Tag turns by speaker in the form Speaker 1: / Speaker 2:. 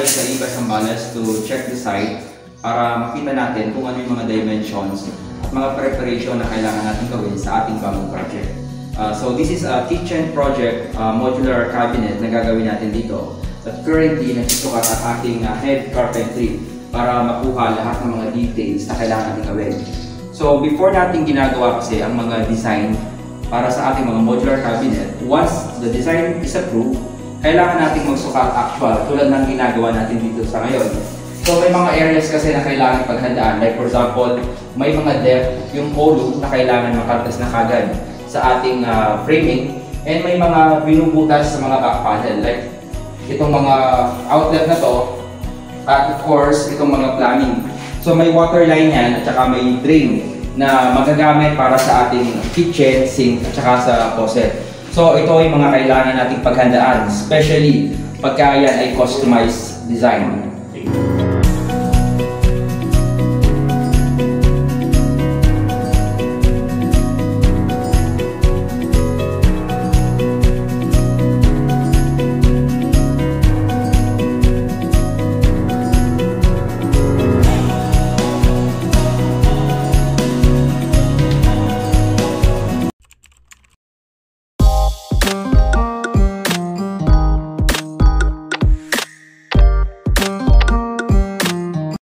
Speaker 1: tayo sa Iba Zambales to check the site para makita natin kung ano yung mga dimensions at mga preparation na kailangan natin gawin sa ating bagong project. So this is a kitchen project modular cabinet na gagawin natin dito. At currently, nagsusukat ang ating head carpentry para makuha lahat ng mga details na kailangan natin gawin. So before natin ginagawa kasi ang mga design para sa ating mga modular cabinet, once the design is approved, kailangan natin magsukat actual tulad ng ginagawa natin dito sa ngayon. So may mga areas kasi na kailangan paghandaan, like for example, may mga depth, yung hollow na kailangan makaltas na kagad sa ating framing, and may mga binubutas sa mga back panel, like itong mga outlet na to, at of course, itong mga plumbing. So may water line yan at saka may drain na magagamit para sa ating kitchen, sink at saka sa faucet. So ito ay mga kailangan nating paghandaan, especially pagka yan ay customized design.